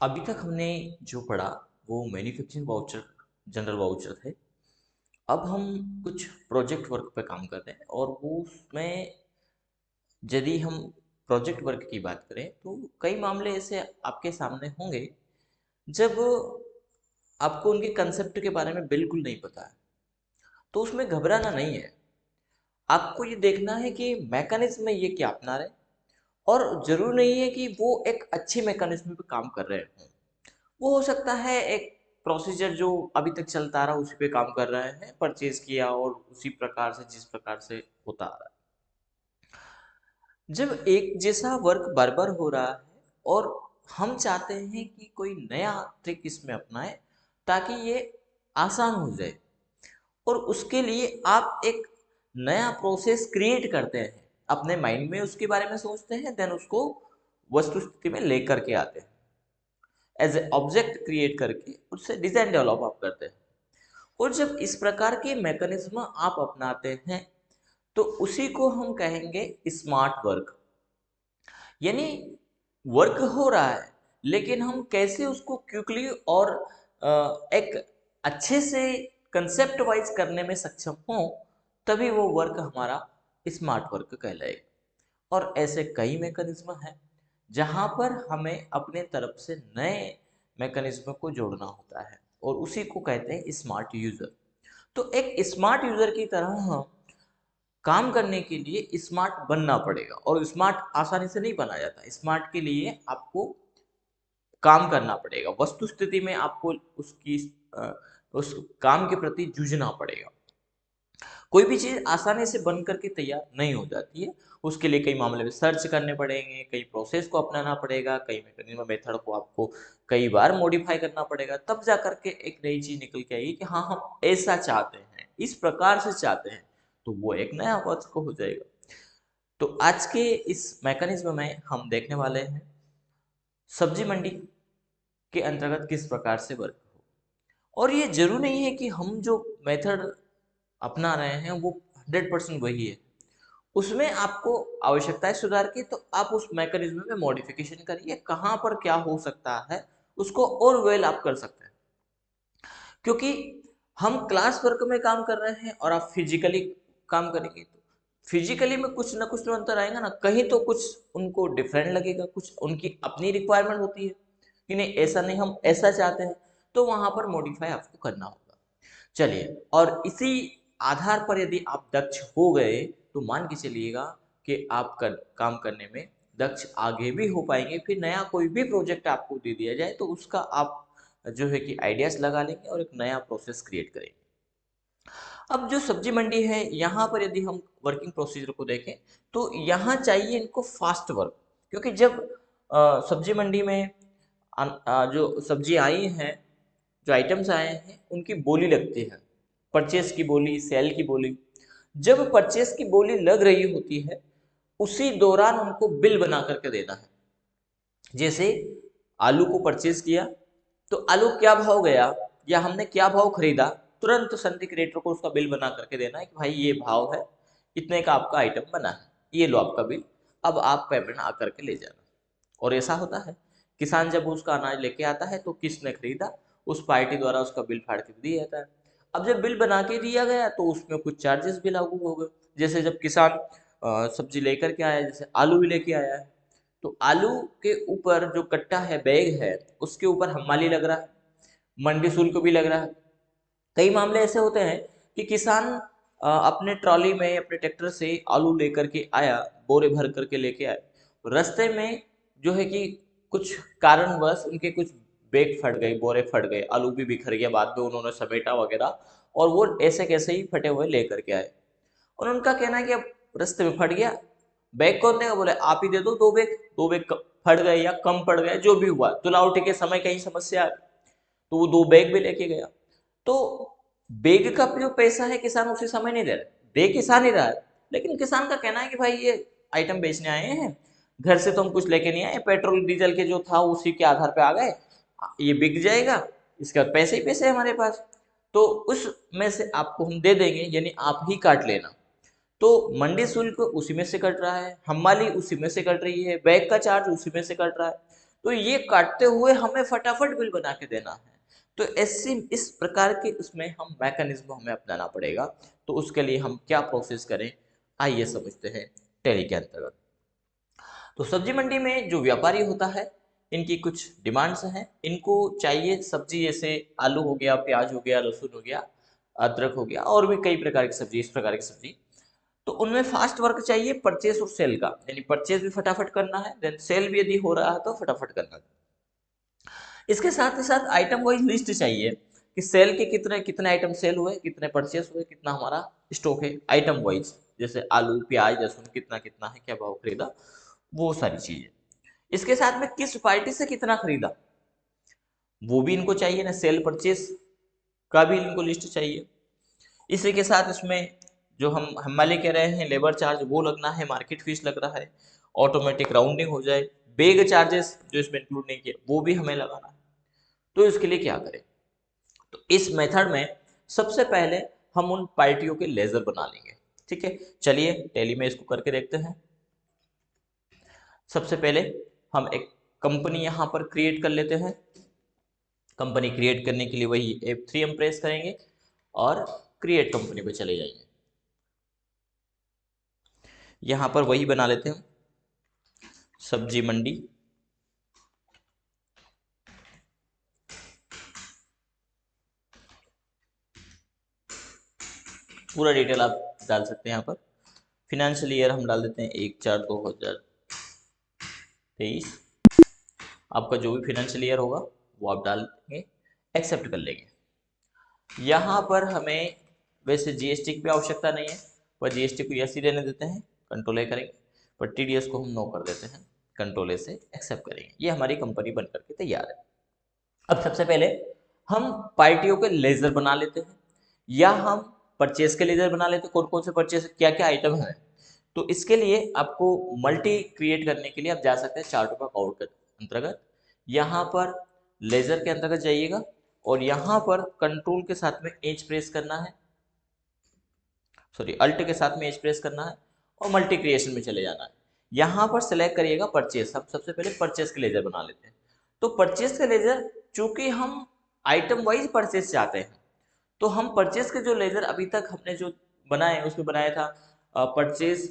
अभी तक हमने जो पढ़ा वो मैन्युफैक्चरिंग वाउचर, जनरल वाउचर थे। अब हम कुछ प्रोजेक्ट वर्क पे काम कर रहे हैं और वो उसमें यदि हम प्रोजेक्ट वर्क की बात करें तो कई मामले ऐसे आपके सामने होंगे जब आपको उनके कंसेप्ट के बारे में बिल्कुल नहीं पता है। तो उसमें घबराना नहीं है। आपको ये देखना है कि मैकेनिज्म में ये क्या अपना रहे, और जरूर नहीं है कि वो एक अच्छी मैकेनिज्म पे काम कर रहे हों। वो हो सकता है एक प्रोसीजर जो अभी तक चलता आ रहा उसी पे काम कर रहे हैं, परचेज किया और उसी प्रकार से जिस प्रकार से होता आ रहा है। जब एक जैसा वर्क बार बार हो रहा है और हम चाहते हैं कि कोई नया ट्रिक इसमें अपनाए ताकि ये आसान हो जाए, और उसके लिए आप एक नया प्रोसेस क्रिएट करते हैं, अपने माइंड में उसके बारे में सोचते हैं, देन उसको वस्तु स्थिति में लेकर के आते हैं, एज ए ऑब्जेक्ट क्रिएट करके उससे डिजाइन डेवलप आप करते हैं। और जब इस प्रकार के मैकेनिज्म आप अपनाते हैं तो उसी को हम कहेंगे स्मार्ट वर्क। यानी वर्क हो रहा है लेकिन हम कैसे उसको क्विकली और एक अच्छे से कंसेप्ट वाइज करने में सक्षम हो, तभी वो वर्क हमारा स्मार्ट वर्क कहलाएगा। और ऐसे कई मैकेनिज्म हैं जहां पर हमें अपने तरफ से नए मैकेनिज्म को जोड़ना होता है, और उसी को कहते हैं स्मार्ट यूजर। तो एक स्मार्ट यूजर की तरह हम काम करने के लिए स्मार्ट बनना पड़ेगा, और स्मार्ट आसानी से नहीं बना जाता। स्मार्ट के लिए आपको काम करना पड़ेगा, वस्तु स्थिति में आपको उसकी अ, उस काम के प्रति जूझना पड़ेगा। कोई भी चीज़ आसानी से बन करके तैयार नहीं हो जाती है। उसके लिए कई मामले में सर्च करने पड़ेंगे, कई प्रोसेस को अपनाना पड़ेगा, कई मैकेनिज्म मेथड को आपको कई बार मॉडिफाई करना पड़ेगा, तब जा करके एक नई चीज़ निकल के आएगी कि हाँ हम ऐसा चाहते हैं, इस प्रकार से चाहते हैं, तो वो एक नया वर्क हो जाएगा। तो आज के इस मैकेनिज्म में हम देखने वाले हैं सब्जी मंडी के अंतर्गत किस प्रकार से वर्क हो। और ये जरूर नहीं है कि हम जो मेथड अपना रहे हैं वो 100% वही है। उसमें आपको आवश्यकता है सुधार की, तो आप उस मैकेनिज्म में मॉडिफिकेशन करिए, कहाँ पर क्या हो सकता है उसको और वेल आप कर सकते हैं। क्योंकि हम क्लास वर्क में काम कर रहे हैं और आप फिजिकली काम करेंगे तो फिजिकली में कुछ ना कुछ तो अंतर आएगा ना, कहीं तो कुछ उनको डिफरेंट लगेगा, कुछ उनकी अपनी रिक्वायरमेंट होती है कि नहीं ऐसा नहीं हम ऐसा चाहते हैं, तो वहां पर मॉडिफाई आपको करना होगा। चलिए, और इसी आधार पर यदि आप दक्ष हो गए तो मान के चलिएगा कि आप काम करने में दक्ष आगे भी हो पाएंगे। फिर नया कोई भी प्रोजेक्ट आपको दे दिया जाए तो उसका आप जो है कि आइडियाज लगा लेंगे और एक नया प्रोसेस क्रिएट करेंगे। अब जो सब्जी मंडी है यहाँ पर यदि हम वर्किंग प्रोसीजर को देखें तो यहाँ चाहिए इनको फास्ट वर्क। क्योंकि जब सब्जी मंडी में जो सब्जी आई हैं, जो आइटम्स आए हैं उनकी बोली लगती है, परचेस की बोली, सेल की बोली। जब परचेस की बोली लग रही होती है उसी दौरान उनको बिल बना करके देना है। जैसे आलू को परचेज किया तो आलू क्या भाव गया या हमने क्या भाव खरीदा, तुरंत संधि क्रिएटर को उसका बिल बना करके देना है कि भाई ये भाव है, इतने का आपका आइटम बना है, ये लो आपका बिल, अब आप पेमेंट आ करके ले जाना। और ऐसा होता है, किसान जब उसका अनाज लेके आता है तो किसने खरीदा उस पार्टी द्वारा उसका बिल फाड़ के दिया जाता है। अब जब बिल बना के दिया गया तो उसमें कुछ चार्जेस भी लागू हो गए। जैसे जब किसान सब्जी लेकर के आया, जैसे आलू भी लेके आया है, तो आलू के ऊपर जो कट्टा है, बैग है, उसके ऊपर हमाली लग रहा है, मंडी शुल्क भी लग रहा है। कई मामले ऐसे होते हैं कि किसान अपने ट्रॉली में अपने ट्रैक्टर से आलू लेकर के आया, बोरे भर करके लेके आए, रास्ते में जो है कि कुछ कारणवश उनके कुछ बैग फट गए, बोरे फट गए, आलू भी बिखर गया, बाद में उन्होंने समेटा वगैरह, और वो ऐसे कैसे ही फटे हुए लेकर के आए। और उनका कहना है कि अब रास्ते में फट गया, बैग कौन देगा, बोले आप ही दे दो, दो बैग, दो बैग फट गए या कम पड़ गए, जो भी हुआ, तुलाउटी के समय कहीं समस्या आ गई, तो वो दो बैग भी लेके गया। तो बैग का जो पैसा है किसान उसी समय नहीं दे रहा, दे किसान ही रहा है, लेकिन किसान का कहना है कि भाई ये आइटम बेचने आए हैं, घर से तो हम कुछ लेके नहीं आए, पेट्रोल डीजल के जो था उसी के आधार पे आ गए, ये बिक जाएगा, इसके बाद पैसे ही पैसे है हमारे पास, तो उसमें से आपको हम दे देंगे, यानी आप ही काट लेना। तो मंडी शुल्क उसी में से कट रहा है, हमाली उसी में से कट रही है, बैग का चार्ज उसी में से कट रहा है। तो ये काटते हुए हमें फटाफट बिल बना के देना है। तो ऐसी इस प्रकार के उसमें हम मैकेनिज्म हमें अपनाना पड़ेगा। तो उसके लिए हम क्या प्रोसेस करें, आइए समझते हैं टैली के अंतर्गत। तो सब्जी मंडी में जो व्यापारी होता है, इनकी कुछ डिमांड्स हैं। इनको चाहिए सब्जी, जैसे आलू हो गया, प्याज हो गया, लहसुन हो गया, अदरक हो गया, और भी कई प्रकार की सब्जी, इस प्रकार की सब्जी। तो उनमें फास्ट वर्क चाहिए परचेस और सेल का, यानी परचेस भी फटाफट करना है, देन सेल भी यदि हो रहा है तो फटाफट करना है। इसके साथ ही साथ आइटम वाइज लिस्ट चाहिए कि सेल के कितने कितने आइटम सेल हुए, कितने परचेस हुए, कितना हमारा स्टॉक है आइटम वाइज, जैसे आलू प्याज लहसुन कितना कितना है, क्या भाव खरीदा, वो सारी चीजें। इसके साथ में किस पार्टी से कितना खरीदा वो भी इनको चाहिए ना, सेल परचेस का भी इनको लिस्ट चाहिए। इसी के साथ इसमें जो हम वाले कह रहे हैं लेबर चार्ज वो लगना है, मार्केट फीस लग रहा है, ऑटोमेटिक राउंडिंग हो जाए, बेग चार्जेस जो इसमें इंक्लूड नहीं किए वो भी हमें लगाना है। तो इसके लिए क्या करें, तो इस मेथड में सबसे पहले हम उन पार्टियों के लेजर बना लेंगे। ठीक है, चलिए टैली में इसको करके देखते हैं। सबसे पहले हम एक कंपनी यहां पर क्रिएट कर लेते हैं। कंपनी क्रिएट करने के लिए वही F3 हम प्रेस करेंगे और क्रिएट कंपनी पे चले जाएंगे। यहां पर वही बना लेते हैं, सब्जी मंडी। पूरा डिटेल आप डाल सकते हैं यहाँ पर। फिनेंशियल ईयर हम डाल देते हैं 1/4/2023। आपका जो भी फिनेंशियल ईयर होगा वो आप डाल देंगे, एक्सेप्ट कर लेंगे। यहाँ पर हमें वैसे जीएसटी की भी आवश्यकता नहीं है, पर जीएसटी को यस ही रहने देते हैं, कंट्रोल ए करेंगे। पर टीडीएस को हम नो कर देते हैं, कंट्रोल ए से एक्सेप्ट करेंगे। ये हमारी कंपनी बन करके तैयार है। अब सबसे पहले हम पार्टियों के लेजर बना लेते हैं, या हम परचेस के लेजर बना लेते हैं। कौन कौन से परचेस, क्या क्या आइटम है। तो इसके लिए आपको मल्टी क्रिएट करने के लिए आप जा सकते हैं चार्ट ऑफ अकाउंट के अंतर्गत। यहाँ पर लेजर के अंतर्गत जाइएगा और यहाँ पर कंट्रोल के साथ में एच प्रेस करना है, सॉरी अल्ट के साथ में एच प्रेस करना है और मल्टी क्रिएशन में चले जाना है। यहाँ पर सेलेक्ट करिएगा परचेस। हम सबसे पहले परचेस के लेजर बना लेते हैं। तो परचेस के लेजर, चूंकि हम आइटम वाइज परचेस चाहते हैं, तो हम परचेस के जो लेजर अभी तक हमने जो बनाए उसमें बनाया था purchase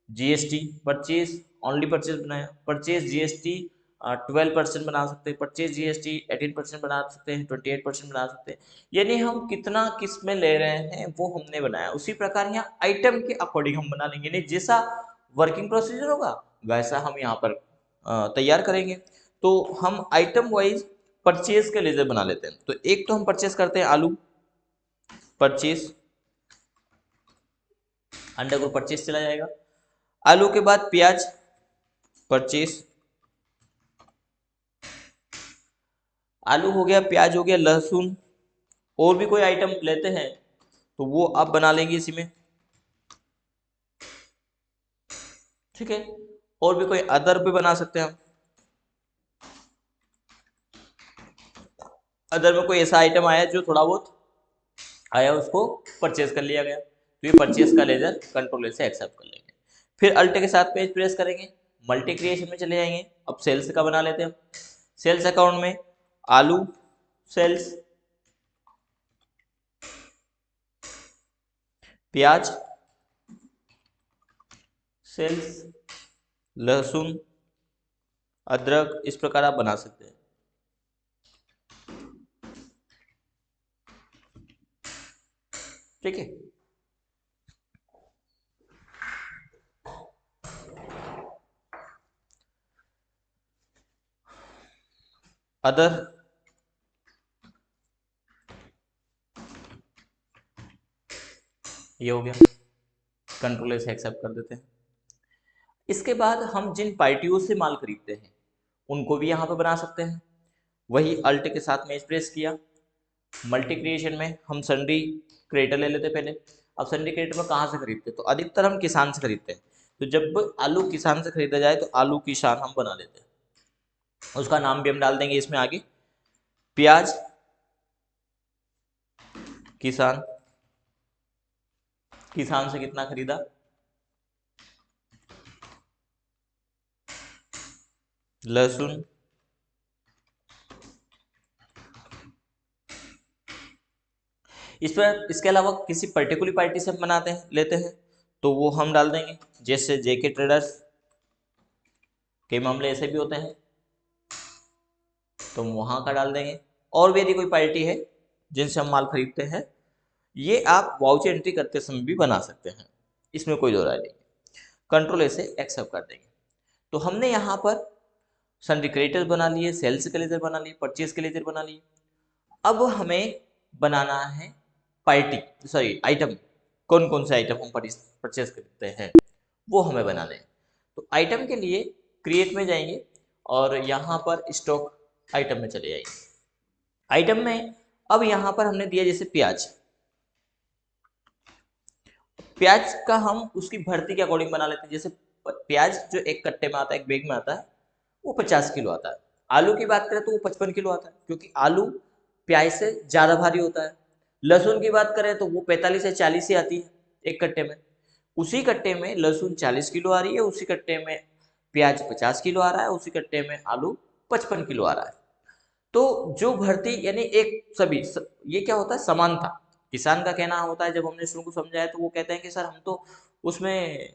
GST, purchase only purchase बनाया, परचेस जीएसटी 12% बना सकते हैं, परचेज जीएसटी 18% बना सकते हैं, 28% बना सकते हैं। यानी हम कितना किस में ले रहे हैं वो हमने बनाया। उसी प्रकार यहाँ आइटम के अकॉर्डिंग हम बना लेंगे, नहीं जैसा वर्किंग प्रोसीजर होगा वैसा हम यहाँ पर तैयार करेंगे। तो हम आइटम वाइज परचेज के लेजर बना लेते हैं। तो एक तो हम परचेज करते हैं आलू, परचेज अंडर को परचेज चला जाएगा। आलू के बाद प्याज, परचेज, आलू हो गया, प्याज हो गया, लहसुन, और भी कोई आइटम लेते हैं तो वो आप बना लेंगे इसी में। ठीक है, और भी कोई अदर भी बना सकते हैं हम। अदर में कोई ऐसा आइटम आया जो थोड़ा बहुत आया उसको परचेज कर लिया गया, तो ये परचेज का लेजर कंट्रोल से एक्सेप्ट कर लेंगे। फिर अल्ट के साथ पेज प्रेस करेंगे, मल्टी क्रिएशन में चले जाएंगे। अब सेल्स का बना लेते हैं। सेल्स अकाउंट में आलू सेल्स, प्याज सेल्स, लहसुन, अदरक, इस प्रकार आप बना सकते हैं। ठीक है, अदर ये हो गया, कंट्रोल से एक्सेप्ट कर देते हैं। इसके बाद हम जिन पार्टियों से माल खरीदते हैं उनको भी यहाँ पे बना सकते हैं। वही अल्ट के साथ में प्रेस किया, मल्टी क्रिएशन में हम सन्डी क्रेटर ले लेते पहले। अब सन्डी क्रेटर में कहाँ से खरीदते हैं, तो अधिकतर हम किसान से खरीदते हैं। तो जब आलू किसान से खरीदा जाए तो आलू किसान हम बना लेते हैं, उसका नाम भी हम डाल देंगे इसमें आगे। प्याज किसान, किसान से कितना खरीदा, लहसुन इस पर इसके अलावा किसी पर्टिकुलर पार्टी से हम बनाते हैं लेते हैं तो वो हम डाल देंगे, जैसे जेके ट्रेडर्स के मामले ऐसे भी होते हैं तो वहाँ का डाल देंगे। और भी यदि कोई पार्टी है जिनसे हम माल खरीदते हैं, ये आप वाउचर एंट्री करते समय भी बना सकते हैं, इसमें कोई दो राय नहीं। कंट्रोल ए से एक्सेप्ट कर देंगे। तो हमने यहाँ पर सन्ड्री क्रेडिटर्स बना लिए, सेल्स के लेजर बना लिए, परचेज के लेजर बना लिए। अब हमें बनाना है पार्टी सॉरी आइटम, कौन कौन से आइटम हम परचेज करते हैं वो हमें बनाने हैं। तो आइटम के लिए क्रिएट में जाएंगे और यहाँ पर स्टॉक आइटम में चले जाएंगे। आइटम में अब यहाँ पर हमने दिया जैसे प्याज, प्याज का हम उसकी भर्ती के अकॉर्डिंग बना लेते हैं। जैसे प्याज जो एक कट्टे में आता है, एक बैग में आता है, वो 50 किलो आता है। आलू की बात करें तो वो 55 किलो आता है, क्योंकि आलू प्याज से ज़्यादा भारी होता है। लहसुन की बात करें तो वो 45 से 40 ही आती है एक कट्टे में। उसी कट्टे में लहसुन 40 किलो आ रही है, उसी कट्टे में प्याज 50 किलो आ रहा है, उसी कट्टे में आलू 55 किलो आ रहा है। तो जो भर्ती यानी ये क्या होता है, समानता। किसान का कहना होता है, जब हमने शुरू को समझाया तो वो कहते हैं कि सर हम तो उसमें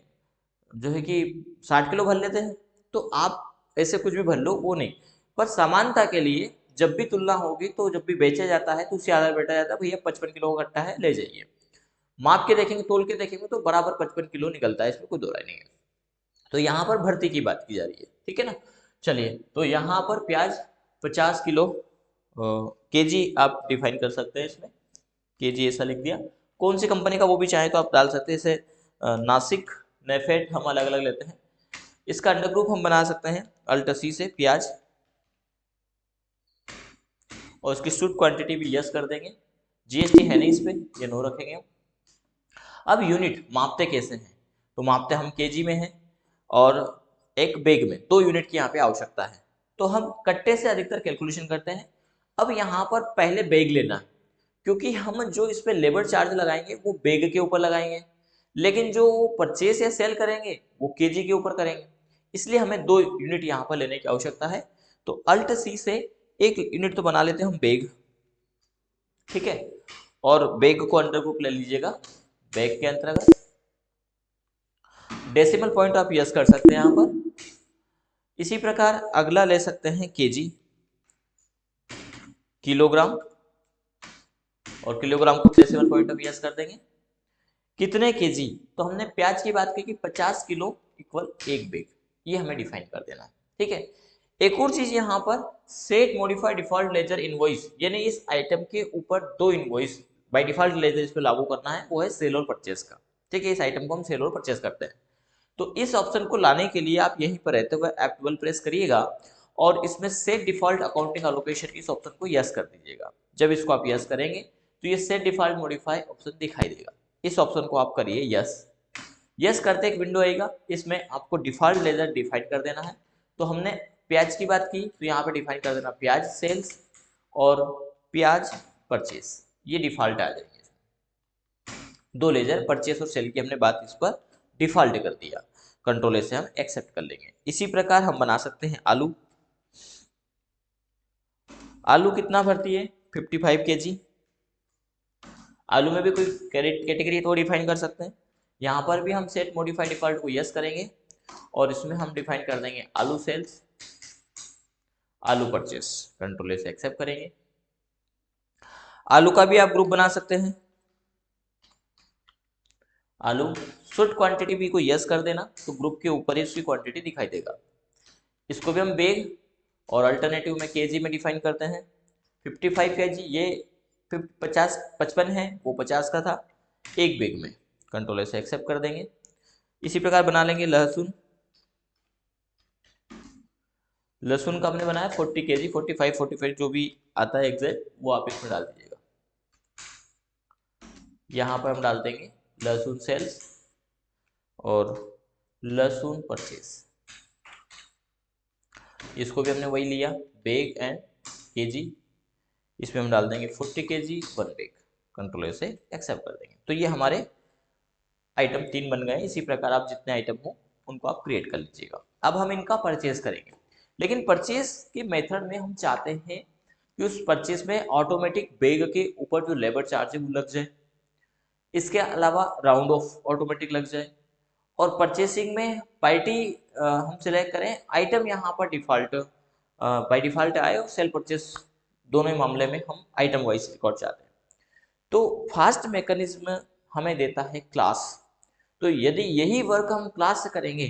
जो है कि 60 किलो भर लेते हैं, तो आप ऐसे कुछ भी भर लो, वो नहीं। पर समानता के लिए जब भी तुलना होगी तो जब भी बेचा जाता है तो उसी आधार बैठा जाता है, भैया 55 किलो का कट्टा है ले जाइए। माप के देखेंगे, तोल के देखेंगे तो बराबर 55 किलो निकलता है, इसमें कोई दो राय नहीं है। तो यहाँ पर भर्ती की बात की जा रही है, ठीक है ना। चलिए, तो यहाँ पर प्याज 50 किलो केजी आप डिफाइन कर सकते हैं, इसमें केजी ऐसा लिख दिया। कौन सी कंपनी का वो भी चाहे तो आप डाल सकते हैं, जैसे नासिक, नेफेड, हम अलग अलग लेते हैं। इसका अंडर ग्रुप हम बना सकते हैं अल्टसी से प्याज, और इसकी शुद्ध क्वांटिटी भी यस कर देंगे। जीएसटी है नहीं इस पे, ये नो रखेंगे हम। अब यूनिट मापते कैसे हैं, तो मापते हम केजी में हैं और एक बैग में 2 यूनिट की यहाँ पे आवश्यकता है, तो हम कट्टे से अधिकतर कैलकुलेशन करते हैं। अब यहाँ पर पहले बैग लेना है, क्योंकि हम जो इस पे लेबर चार्ज लगाएंगे वो बैग के ऊपर लगाएंगे, लेकिन जो परचेस या सेल करेंगे वो केजी के ऊपर करेंगे। इसलिए हमें 2 यूनिट यहाँ पर लेने की आवश्यकता है। तो अल्ट सी से एक यूनिट तो बना लेते हैं हम बैग, ठीक है। और बैग को अंडर ग्रुप ले लीजिएगा बैग के अंतर्गत। डेसिमल पॉइंट आप यस कर सकते हैं यहाँ पर। इसी प्रकार अगला ले सकते हैं केजी, किलोग्राम, और किलोग्राम को डेसिमल पॉइंट ऑफ यस कर देंगे। कितने केजी, तो हमने प्याज की बात की कि 50 किलो इक्वल एक बैग, ये हमें डिफाइन कर देना है, ठीक है। एक और चीज यहाँ पर set modified default ledger invoice, यानी इस आइटम के ऊपर 2 इनवॉइस बाय डिफॉल्ट लेजर इस पे लागू करना है, वो है सेल और परचेस का, ठीक है। इस आइटम को हम सेल और परचेस करते हैं। तो इस ऑप्शन को लाने के लिए आप यहीं पर रहते हुए F12 प्रेस करिएगा और इसमें सेट डिफॉल्ट अकाउंटिंग एलोकेशन इस ऑप्शन को यस कर दीजिएगा। जब इसको आप यस करेंगे तो ये सेट डिफॉल्ट मॉडिफाई ऑप्शन दिखाई देगा, इस ऑप्शन को आप करिए यस। यस करते एक विंडो आएगा, इसमें आपको डिफॉल्ट लेजर डिफाइन कर देना है। तो हमने प्याज की बात की तो यहाँ पे डिफाइन कर देना प्याज सेल्स और प्याज परचेस, ये डिफॉल्ट आ जाएंगे। 2 लेजर परचेस और सेल की हमने बात इस पर डिफॉल्ट कर दिया, कंट्रोल ए से हम एक्सेप्ट कर लेंगे। इसी प्रकार हम बना सकते हैं आलू। आलू कितना भरती है, 55 केजी। आलू में भी कोई कैटेगरी तो डिफाइन कर सकते हैं, यहाँ पर भी हम सेट मॉडिफाई डिफॉल्ट को यस करेंगे और इसमें हम डिफाइन कर देंगे आलू सेल्स, आलू परचेस, कंट्रोल ए से एक्सेप्ट करेंगे। आलू का भी आप ग्रुप बना सकते हैं, आलू शुद्ध क्वांटिटी भी को यस कर देना, तो ग्रुप के ऊपर ही उसकी क्वांटिटी दिखाई देगा। इसको भी हम बैग और अल्टरनेटिव में केजी में डिफाइन करते हैं। 55 केजी, ये 55 है, वो 50 का था एक बैग में, कंट्रोल से एक्सेप्ट कर देंगे। इसी प्रकार बना लेंगे लहसुन। लहसुन का हमने बनाया 40 केजी, 45 जो भी आता है एग्जैक्ट वो आप इसमें डाल दीजिएगा। यहाँ पर हम डाल देंगे लहसुन सेल्स और लहसुन परचेस, इसको भी हमने वही लिया बैग एंड केजी, इसमें हम डाल देंगे 40 केजी 1 बैग, कंट्रोल से एक्सेप्ट कर देंगे। तो ये हमारे आइटम 3 बन गए। इसी प्रकार आप जितने आइटम हो उनको आप क्रिएट कर लीजिएगा। अब हम इनका परचेज करेंगे, लेकिन परचेज के मेथड में हम चाहते हैं कि उस परचेस में ऑटोमेटिक बैग के ऊपर जो लेबर चार्ज है वो लग जाए, इसके अलावा राउंड ऑफ ऑटोमेटिक लग जाए, और परचेसिंग में पार्टी हम सिलेक्ट करें, आइटम यहाँ पर डिफॉल्ट बाय डिफॉल्ट आए, और सेल परचेस दोनों ही मामले में हम आइटम वाइज रिकॉर्ड चाहते हैं। तो फास्ट मैकेनिज्म हमें देता है क्लास। तो यदि यही वर्क हम क्लास से करेंगे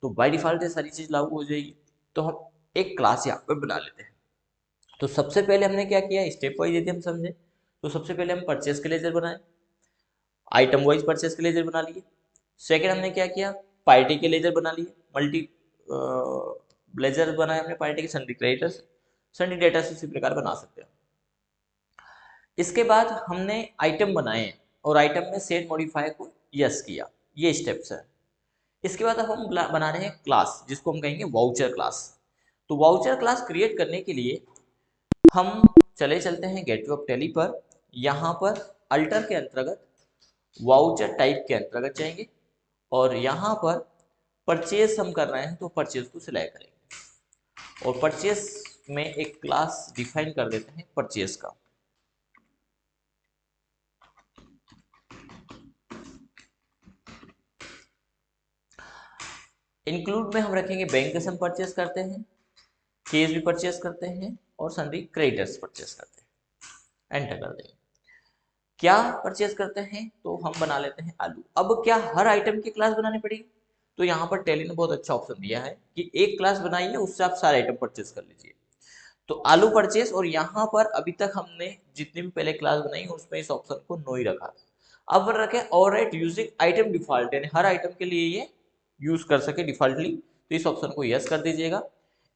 तो बाय डिफॉल्ट ये सारी चीज लागू हो जाएगी। तो हम एक क्लास यहाँ पर बना लेते हैं। तो सबसे पहले हमने क्या किया, स्टेप वाइज यदि हम समझे तो सबसे पहले हम परचेस के लेजर बनाए, आइटम वाइज परचेस के लेजर बना लिए। सेकंड हमने क्या किया, पार्टी के लेजर बना लिए, मल्टी लेजर बनाए हमने पार्टी के, सन्डी क्रेडिटर्स सन्डी डेटा से इसी प्रकार बना सकते हैं। इसके बाद हमने आइटम बनाए और आइटम में सेट मॉडिफायर को यस किया, ये स्टेप्स है। इसके बाद अब हम बना रहे हैं क्लास, जिसको हम कहेंगे वाउचर क्लास। तो वाउचर क्लास क्रिएट करने के लिए हम चले चलते हैं गेटवे ऑफ टैली पर। यहाँ पर अल्टर के अंतर्गत वाउचर टाइप के अंतर्गत जाएंगे, और यहाँ पर परचेज हम कर रहे हैं तो परचेज को सिलेक्ट करेंगे, और परचेज में एक क्लास डिफाइन कर देते हैं परचेज का। इंक्लूड में हम रखेंगे बैंक से हम परचेस करते हैं, केस भी परचेस करते हैं, और सन्ड्री क्रेडिटर्स परचेस करते हैं। एंटर कर देंगे। क्या परचेस करते हैं तो हम बना लेते हैं आलू। अब क्या हर आइटम की क्लास बनानी पड़ेगी? तो यहाँ पर टैली ने बहुत अच्छा ऑप्शन दिया है कि एक क्लास बनाइए, उससे आप सारे आइटम परचेस कर लीजिए। तो आलू परचेस, और यहाँ पर अभी तक हमने जितनी भी पहले क्लास बनाई उसमें इस ऑप्शन को नो ही रखा था। अब रखे ऑलराइट यूजिंग आइटम डिफॉल्ट, यानी हर आइटम के लिए ये यूज कर सके डिफॉल्टली, तो इस ऑप्शन को यस कर दीजिएगा।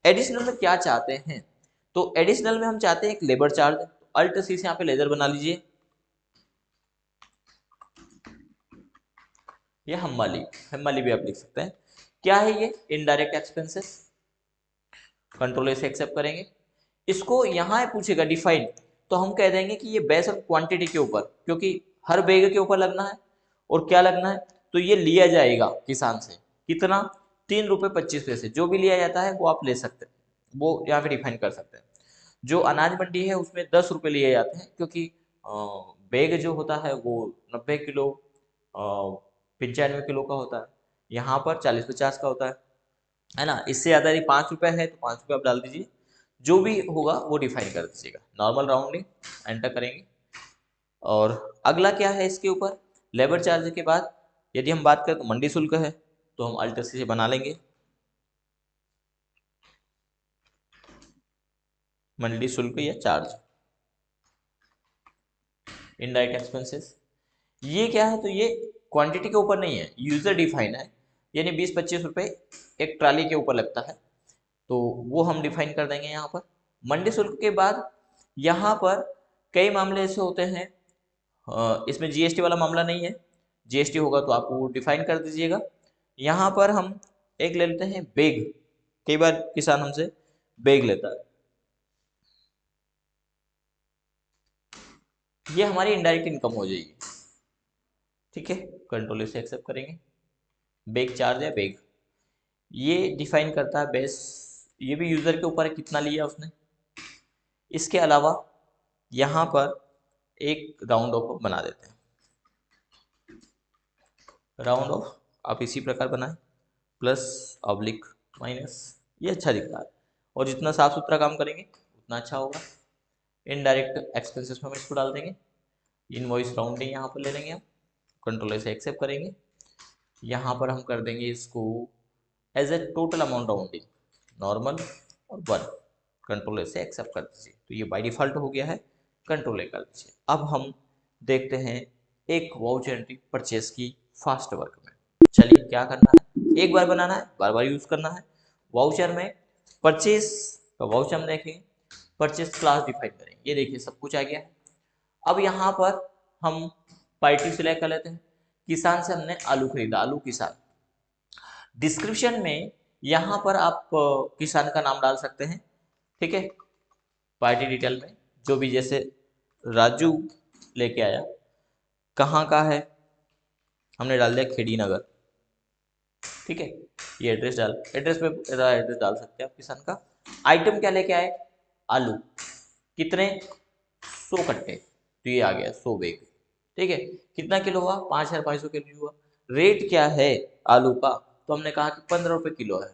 एडिशनल में क्या चाहते हैं, तो एडिशनल में हम चाहते हैं एक लेबर चार्ज, तो अल्ट सी से यहाँ पे लेजर बना लीजिए, या हम्माली भी आप लिख सकते हैं। क्या है ये, इनडायरेक्ट एक्सपेंसेस, कंट्रोल से एक्सेप्ट करेंगे। इसको यहाँ पूछेगा डिफाइन, तो हम कह देंगे कि ये बेस ऑन क्वांटिटी के ऊपर, क्योंकि हर बैग के ऊपर लगना है, और क्या लगना है, तो ये लिया जाएगा किसान से कितना, 3 रुपये 25 पैसे, जो भी लिया जाता है वो आप ले सकते हैं, वो यहाँ पे डिफाइन कर सकते हैं। जो अनाज मंडी है उसमें 10 रुपये लिए जाते हैं, क्योंकि बैग जो होता है वो 90 किलो 95 किलो का होता है, यहाँ पर 40-50 का होता है ना। इससे ज़्यादा यदि 5 रुपये है तो 5 रुपये आप डाल दीजिए, जो भी होगा वो डिफाइन कर दीजिएगा। नॉर्मल राउंडिंग एंटर करेंगे। और अगला क्या है इसके ऊपर, लेबर चार्ज के बाद यदि हम बात करें तो मंडी शुल्क है, तो हम अल्टर से बना लेंगे मंडी शुल्क या चार्ज। इनडायरेक्ट एक्सपेंसेस, ये क्या है, तो ये क्वांटिटी के ऊपर नहीं है, यूजर डिफाइन है, यानी 20-25 रुपये एक ट्राली के ऊपर लगता है, तो वो हम डिफाइन कर देंगे यहाँ पर। मंडी शुल्क के बाद यहाँ पर कई मामले ऐसे होते हैं, इसमें जीएसटी वाला मामला नहीं है, जीएसटी होगा तो आप वो डिफाइन कर दीजिएगा। यहाँ पर हम एक ले लेते हैं बैग, कई बार किसान हमसे बैग लेता है, ये हमारी इनडायरेक्ट इनकम हो जाएगी। ठीक है, कंट्रोल से एक्सेप्ट करेंगे। बैग चार्ज है, बैग ये डिफाइन करता है बेस, ये भी यूजर के ऊपर है कितना लिया उसने। इसके अलावा यहाँ पर एक राउंड ऑफ बना देते हैं, राउंड ऑफ आप इसी प्रकार बनाएं, प्लस ऑब्लिक माइनस, ये अच्छा दिखता है, और जितना साफ सुथरा काम करेंगे उतना अच्छा होगा। इनडायरेक्ट एक्सपेंसेस में हम इसको डाल देंगे, इनवॉइस राउंडिंग यहाँ पर ले लेंगे हम, कंट्रोल से एक्सेप्ट करेंगे। यहाँ पर हम कर देंगे इसको as a total amount rounding, normal और 1, कंट्रोल से एक्सेप्ट कर दीजिए। तो ये बाय डिफॉल्ट हो गया है, कंट्रोल कर दीजिए। अब हम देखते हैं एक वाउचर एंट्री परचेस की फास्ट वर्क में। चलिए क्या करना है, एक बार बनाना है, बार बार यूज करना है। वाउचर में परचेस का वाउचर हम देखेंगे, परचेस क्लास डिफाइन करेंगे, ये देखिए सब कुछ आ गया है। अब यहाँ पर हम पार्टी सिलेक्ट कर लेते हैं, किसान से हमने आलू खरीदा, आलू किसान। डिस्क्रिप्शन में यहाँ पर आप किसान का नाम डाल सकते हैं, ठीक है। पार्टी डिटेल में जो भी, जैसे राजू लेके आया, कहाँ का है हमने डाल दिया खेड़ी नगर, ठीक है। ये एड्रेस एड्रेस डाल सकते हैं आप किसान का। आइटम क्या लेके आए, आलू, कितने 100 कट्टे, तो ये आ गया 100 बैग। ठीक है, कितना किलो हुआ 5500 किलो हुआ। रेट क्या है आलू का, तो हमने कहा कि 15 रुपये किलो है।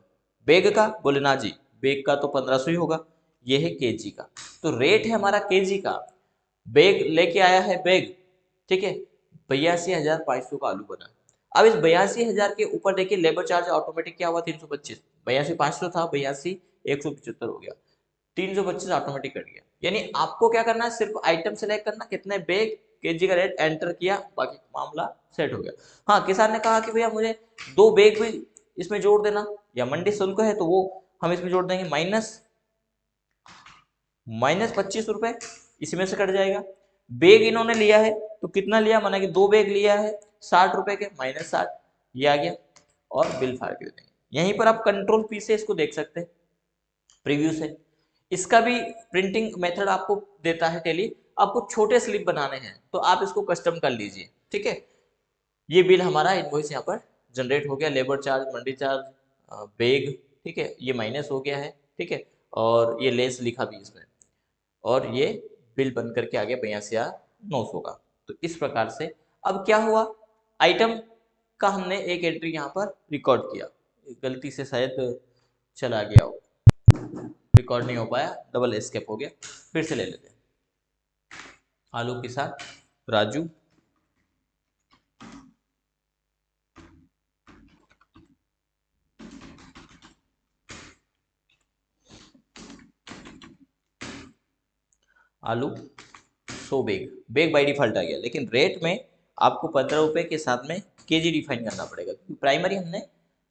बैग का बोले ना जी, बैग का तो 1500 ही होगा, ये है केजी का। तो रेट है हमारा केजी का। बैग लेके आया है बैग, ठीक है, 82,500 का आलू बना। अब इस 82,000 के ऊपर देखिए लेबर चार्ज ऑटोमेटिक क्या हुआ 325, 82,500 था, 82,175 हो गया, 325 ऑटोमेटिक कट गया। यानी आपको क्या करना है, सिर्फ आइटम सेलेक्ट करना, कितने बैग, केजी का रेट एंटर किया, बाकी मामला सेट हो गया। हाँ, किसान ने कहा कि भैया मुझे 2 बैग भी इसमें जोड़ देना, या मंडी शुल्क है तो वो हम इसमें जोड़ देंगे, माइनस 25 रुपए इसमें से कट जाएगा। बैग इन्होंने लिया है तो कितना लिया, माना कि 2 बैग लिया है 60 रुपए के, -60 ये आ गया, और बिल फाड़ के दे देंगे। यहीं पर आप कंट्रोल पी से इसको देख सकते हैं, प्रीव्यू से। इसका भी प्रिंटिंग मेथड आपको देता है टेली, आपको छोटे स्लिप बनाने हैं तो आप इसको कस्टम कर लीजिए। ठीक है, ये बिल हमारा इनवॉइस यहाँ पर जनरेट हो गया, लेबर चार्ज, मंडी चार्ज, बैग, ठीक है, ये माइनस हो गया है। ठीक है, और ये लेस लिखा भी इसमें, और ये बिल बन करके आ गया 82,900 का। तो इस प्रकार से अब क्या हुआ, आइटम का हमने एक एंट्री यहाँ पर रिकॉर्ड किया, गलती से शायद चला गया हो, रिकॉर्ड नहीं हो पाया, डबल एस्केप हो गया, फिर से ले लेते हैं। आलू के साथ राजू, आलू 100 बैग, बैग बाई डिफॉल्ट आ गया, लेकिन रेट में आपको 15 रुपए के साथ में केजी डिफाइन करना पड़ेगा, क्योंकि प्राइमरी हमने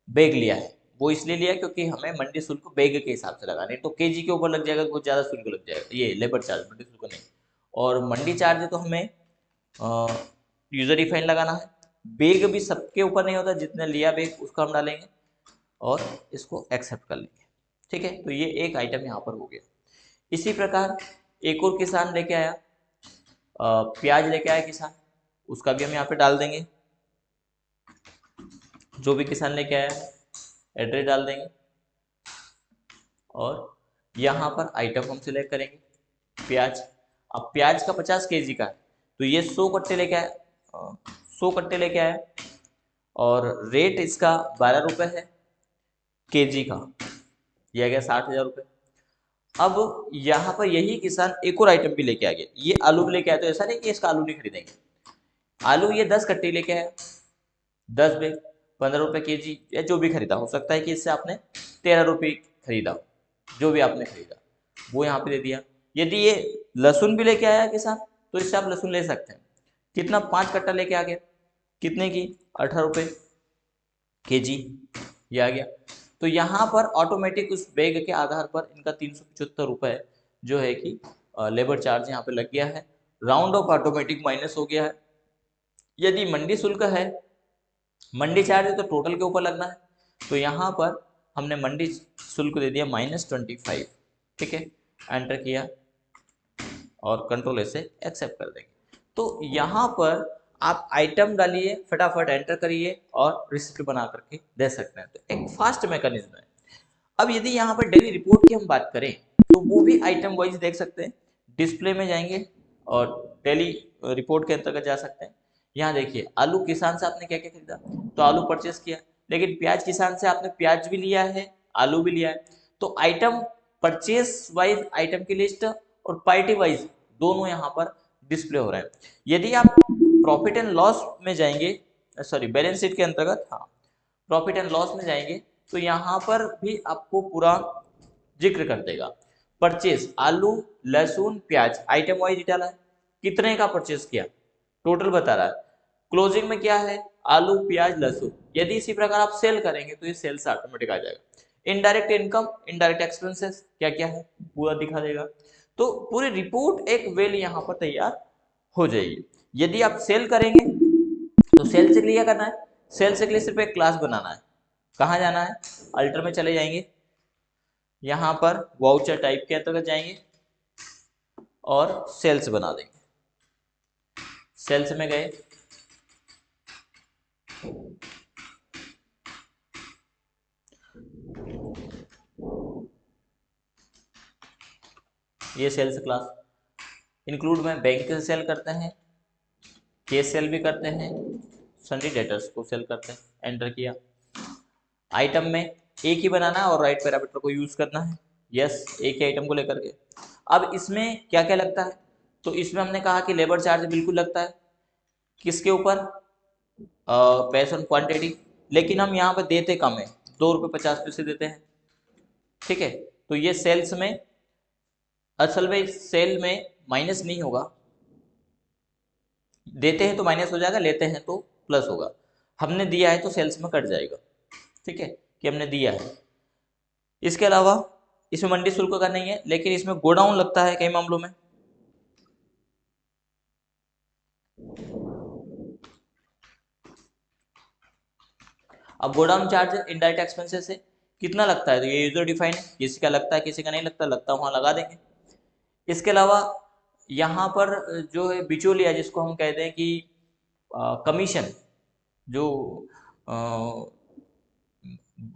बैग लिया है, वो इसलिए लिया क्योंकि हमें मंडी शुल्क बैग के हिसाब से लगाना है, तो केजी के ऊपर लग जाएगा, बहुत ज़्यादा शुल्क लग जाएगा, ये लेबर चार्ज, मंडी शुल्क नहीं। और मंडी चार्ज तो हमें यूजर डिफाइन लगाना है। बैग भी सबके ऊपर नहीं होता, जितने लिया बैग उसका हम डालेंगे और इसको एक्सेप्ट कर लेंगे। ठीक है, तो ये एक आइटम यहाँ पर हो गया। इसी प्रकार एक और किसान लेके आया, प्याज लेके आया किसान, उसका भी हम यहाँ पे डाल देंगे, जो भी किसान लेके आया एड्रेस डाल देंगे, और यहाँ पर आइटम हम सिलेक्ट करेंगे प्याज। अब प्याज का 50 केजी का है, तो ये 100 कट्टे लेके आया, 100 कट्टे लेके आया, और रेट इसका 12 रुपये है केजी का, यह आ गया 60,000 रुपये। अब यहाँ पर यही किसान एक और आइटम भी लेके आ गया, ये आलू भी लेके आया, तो ऐसा नहीं कि इसका आलू नहीं खरीदेंगे, आलू ये 10 कट्टे लेके आया, 10 बैग, 15 रुपये केजी, या जो भी खरीदा, हो सकता है कि इससे आपने 13 रुपये खरीदा, जो भी आपने खरीदा वो यहाँ पे दे दिया। यदि ये लहसुन भी लेके आया किसान, तो इससे आप लहसुन ले सकते हैं, कितना 5 कट्टा लेके आ गया, कितने की 18 रुपये केजी, ये आ गया। तो यहाँ पर ऑटोमेटिक उस बैग के आधार पर इनका 375 रुपये जो है कि लेबर चार्ज यहाँ पे लग गया है, राउंड ऑफ ऑटोमेटिक माइनस हो गया है। यदि मंडी शुल्क है, मंडी चार्ज है तो टोटल के ऊपर लगना है, तो यहाँ पर हमने मंडी शुल्क दे दिया -25। ठीक है, एंटर किया और कंट्रोल ऐसे एक्सेप्ट कर देंगे। तो यहाँ पर आप आइटम डालिए, फटाफट एंटर करिए और रिसिप्ट बना करके दे सकते हैं, तो एक फास्ट मैकेनिज्म है। अब यदि यहाँ पर डेली रिपोर्ट की हम बात करें, तो वो भी आइटम वाइज देख सकते हैं, डिस्प्ले में जाएंगे और डेली रिपोर्ट के अंतर्गत जा सकते हैं। यहाँ देखिए आलू किसान से आपने क्या क्या खरीदा, तो आलू परचेस किया, लेकिन प्याज किसान से आपने प्याज भी लिया है, आलू भी लिया है, तो आइटम परचेस वाइज आइटम की लिस्ट और पार्टी वाइज दोनों यहाँ पर डिस्प्ले हो रहे हैं। यदि आप प्रॉफिट एंड लॉस में जाएंगे, सॉरी बैलेंस शीट के अंतर्गत, हाँ प्रॉफिट एंड लॉस में जाएंगे, तो यहाँ पर भी आपको पूरा जिक्र कर देगा। परचेज आलू, लहसुन, प्याज आइटम वाइज डाला है, कितने का परचेज किया टोटल बता रहा है। क्लोजिंग में क्या है, आलू, प्याज, लहसुन। यदि इसी प्रकार आप सेल करेंगे तो ये सेल से ऑटोमेटिक आ जाएगा। इनडायरेक्ट इनकम, इनडायरेक्ट एक्सपेंसेस क्या क्या है पूरा दिखा देगा। तो पूरी रिपोर्ट एक वेल यहाँ पर तैयार हो जाएगी। यदि आप सेल करेंगे तो सेल से लिए करना है, सेल से के लिए सिर्फ एक क्लास बनाना है। कहाँ जाना है, अल्टर में चले जाएंगे, यहाँ पर वाउचर टाइप के अंतर्गत जाएंगे और सेल्स बना देंगे। सेल्स में गए, ये सेल्स क्लास, इंक्लूड में बैंक से सेल करते हैं, कैश सेल भी करते हैं, सन्डी डेटर्स को सेल करते हैं। एंटर किया। आइटम में एक ही बनाना है और राइट पैरामीटर को यूज करना है। यस, एक ही आइटम को लेकर के। अब इसमें क्या क्या लगता है, तो इसमें हमने कहा कि लेबर चार्ज बिल्कुल लगता है। किसके ऊपर? Based on quantity. लेकिन हम यहाँ पर देते कम है, 2 रुपये 50 पैसे देते हैं। ठीक है, तो ये सेल्स में, असल में सेल में माइनस नहीं होगा, देते हैं तो माइनस हो जाएगा, लेते हैं तो प्लस होगा। हमने दिया है तो सेल्स में कट जाएगा। ठीक है, कि हमने दिया है। इसके अलावा इसमें मंडी शुल्क का नहीं है, लेकिन इसमें गोडाउन लगता है कई मामलों में। अब गोडाउन चार्ज इनडायरेक्ट एक्सपेंसेस से कितना लगता है, तो ये यूजर डिफाइन है, किसी का लगता है किसी का नहीं लगता, लगता वहां लगा देंगे। इसके अलावा यहाँ पर जो है बिचौलिया, जिसको हम कहते हैं कि कमीशन, जो अ,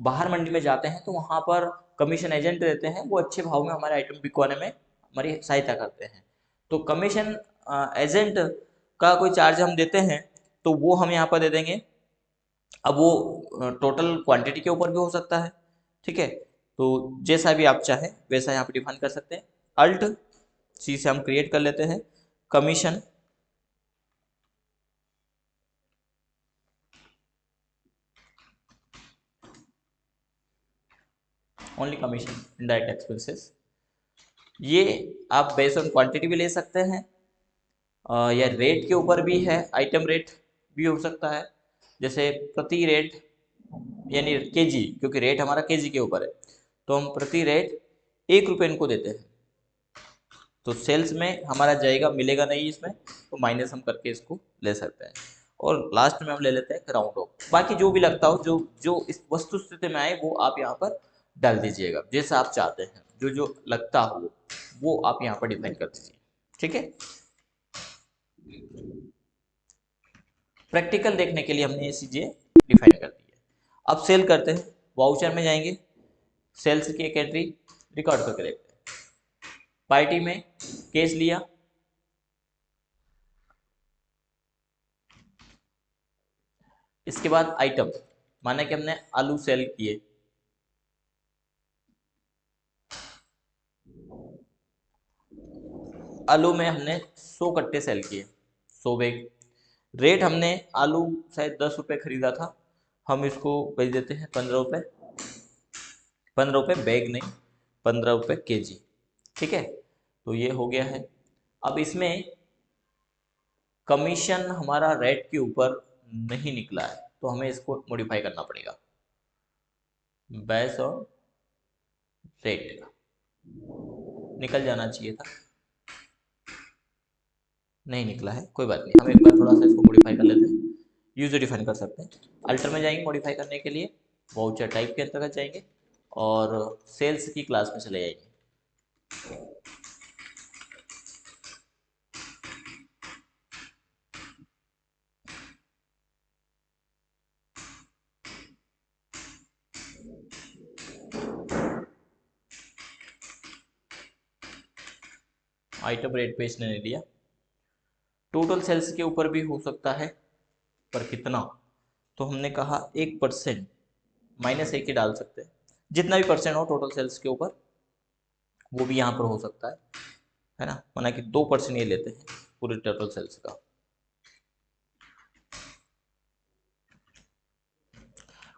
बाहर मंडी में जाते हैं तो वहाँ पर कमीशन एजेंट रहते हैं, वो अच्छे भाव में हमारे आइटम बिकवाने में हमारी सहायता करते हैं। तो कमीशन एजेंट का कोई चार्ज हम देते हैं तो वो हम यहाँ पर दे देंगे। अब वो टोटल क्वांटिटी के ऊपर भी हो सकता है। ठीक है, तो जैसा भी आप चाहें वैसा यहाँ पे डिफाइन कर सकते हैं। अल्ट सी से हम क्रिएट कर लेते हैं commission, only commission indirect expenses. ये आप बेस्ड ऑन क्वांटिटी भी ले सकते हैं, या रेट के ऊपर भी है, आइटम रेट भी हो सकता है। जैसे प्रति रेट यानी केजी, क्योंकि रेट हमारा केजी के ऊपर है, तो हम प्रति रेट 1 रुपये इनको देते हैं। तो सेल्स में हमारा जाएगा, मिलेगा नहीं इसमें, तो माइनस हम करके इसको ले सकते हैं। और लास्ट में हम ले लेते हैं राउंड ऑफ। बाकी जो भी लगता हो, जो जो इस वस्तु स्थिति में आए, वो आप यहाँ पर डाल दीजिएगा जैसा आप चाहते हैं। जो जो लगता हो वो आप यहाँ पर डिफाइन कर दीजिए। ठीक है, प्रैक्टिकल देखने के लिए हमने ये चीज़ें डिफाइन कर दी है। अब सेल करते हैं, वाउचर में जाएंगे, सेल्स की एक एंट्री रिकॉर्ड करके देखते हैं। पार्टी में केस लिया, इसके बाद आइटम, माना कि हमने आलू सेल किए, आलू में हमने 100 कट्टे सेल किए, 100 बैग। रेट हमने आलू शायद 10 रुपये खरीदा था, हम इसको बेच देते हैं 15 रुपये। 15 रुपये बैग नहीं, 15 रुपये केजी। ठीक है, तो ये हो गया है। अब इसमें कमीशन हमारा रेट के ऊपर नहीं निकला है, तो हमें इसको मॉडिफाई करना पड़ेगा बेस और रेट। निकल जाना चाहिए था, नहीं निकला है, कोई बात नहीं। हम एक बार थोड़ा सा इसको मॉडिफाई कर लेते हैं, यूजर डिफाइन कर सकते हैं। अल्टर में जाएंगे मॉडिफाई करने के लिए, वाउचर टाइप के अंतर्गत जाएंगे और सेल्स की क्लास में चले जाएंगे। आइटम रेट पे इसने नहीं दिया। टोटल सेल्स के ऊपर भी हो सकता है, पर कितना, तो हमने कहा 1%, -1 ही डाल सकते हैं। जितना भी परसेंट हो टोटल सेल्स के ऊपर, वो भी यहाँ पर हो सकता है ना। माना कि 2% ये लेते हैं पूरे टोटल सेल्स का।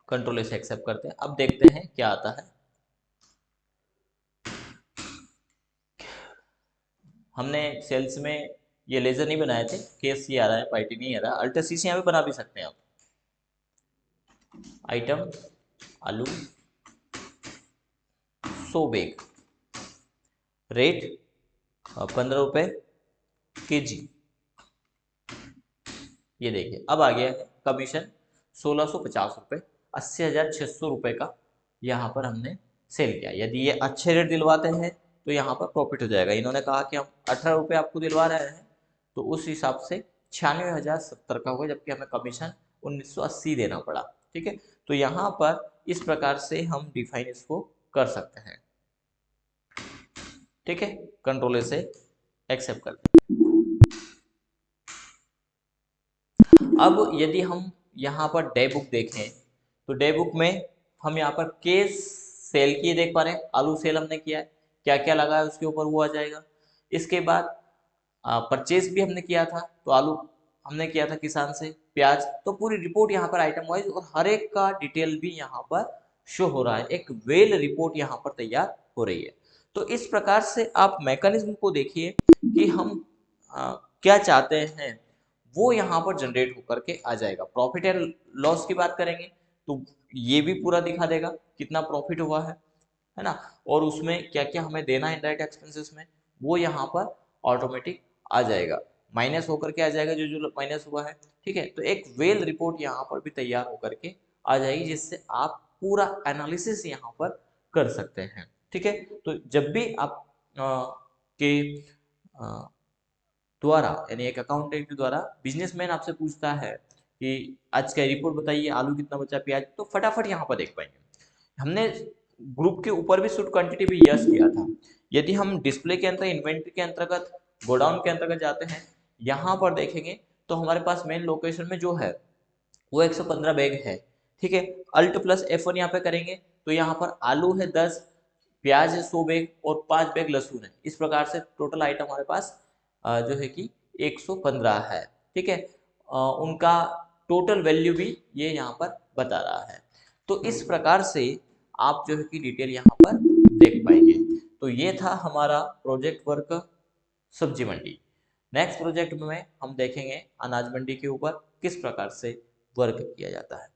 कंट्रोल से एक्सेप्ट करते हैं। अब देखते हैं क्या आता है। हमने सेल्स में ये लेजर नहीं बनाए थे, केस ये आ रहा है, पार्टी नहीं आ रहा। अल्टर सी से यहाँ पे बना भी सकते हैं आप। आइटम आलू 100 बैग, रेट 15 रुपये केजी। ये देखिए अब आ गया है कमीशन 1650 रुपये, 80,600 रुपये का यहाँ पर हमने सेल किया। यदि ये अच्छे रेट दिलवाते हैं तो यहाँ पर प्रॉफिट हो जाएगा। इन्होंने कहा कि हम 18 रुपये आपको दिलवा रहे हैं, तो उस हिसाब से 96,070 का होगा, जबकि हमें कमीशन 1980 देना पड़ा। ठीक है, तो यहाँ पर इस प्रकार से हम डिफाइन इसको कर सकते हैं। ठीक है, कंट्रोल से एक्सेप्ट करते हैं। अब यदि हम यहाँ पर डे बुक देखें तो डे बुक में हम यहाँ पर केस सेल की देख पा रहे हैं, आलू सेल हमने किया है, क्या क्या लगा है उसके ऊपर वो आ जाएगा। इसके बाद परचेज भी हमने किया था, तो आलू हमने किया था किसान से, प्याज, तो पूरी रिपोर्ट यहाँ पर आइटम वाइज और हर एक का डिटेल भी यहाँ पर शो हो रहा है, एक वेल रिपोर्ट यहाँ पर तैयार हो रही है। तो इस प्रकार से आप मैकेनिज्म को देखिए कि हम क्या चाहते हैं वो यहाँ पर जनरेट होकर के आ जाएगा। प्रॉफिट एंड लॉस की बात करेंगे तो ये भी पूरा दिखा देगा कितना प्रॉफिट हुआ है ना, और उसमें क्या क्या हमें देना है इनडायरेक्ट एक्सपेंसेस में, वो यहाँ पर ऑटोमेटिक आ जाएगा, माइनस होकर के आ जाएगा जो जो माइनस हुआ है। ठीक है, तो एक वेल रिपोर्ट यहाँ पर भी तैयार होकर के आ जाएगी, जिससे आप पूरा एनालिसिस यहाँ पर कर सकते हैं। ठीक है, तो जब भी आप के द्वारा यानी एक अकाउंटेंट के द्वारा बिजनेसमैन आपसे पूछता है कि आज का रिपोर्ट बताइए, आलू कितना बचा, प्याज, तो फटाफट यहाँ पर देख पाएंगे। हमने ग्रुप के ऊपर भी शुड क्वांटिटी भी यस किया था। यदि हम डिस्प्ले के अंतर्गत, इन्वेंट्री के अंतर्गत, गोडाउन के अंतर्गत जाते हैं, यहाँ पर देखेंगे तो हमारे पास मेन लोकेशन में जो है वो 115 बैग है। ठीक है, अल्ट प्लस F1 यहाँ पे करेंगे तो यहाँ पर आलू है 10, प्याज है 100 बैग और 5 बैग लहसुन है। इस प्रकार से टोटल आइटम हमारे पास जो है कि 115 है। ठीक है, उनका टोटल वैल्यू भी ये यहाँ पर बता रहा है। तो इस प्रकार से आप जो है कि डिटेल यहाँ पर देख पाएंगे। तो ये था हमारा प्रोजेक्ट वर्क सब्जी मंडी। नेक्स्ट प्रोजेक्ट में हम देखेंगे अनाज मंडी के ऊपर किस प्रकार से वर्क किया जाता है।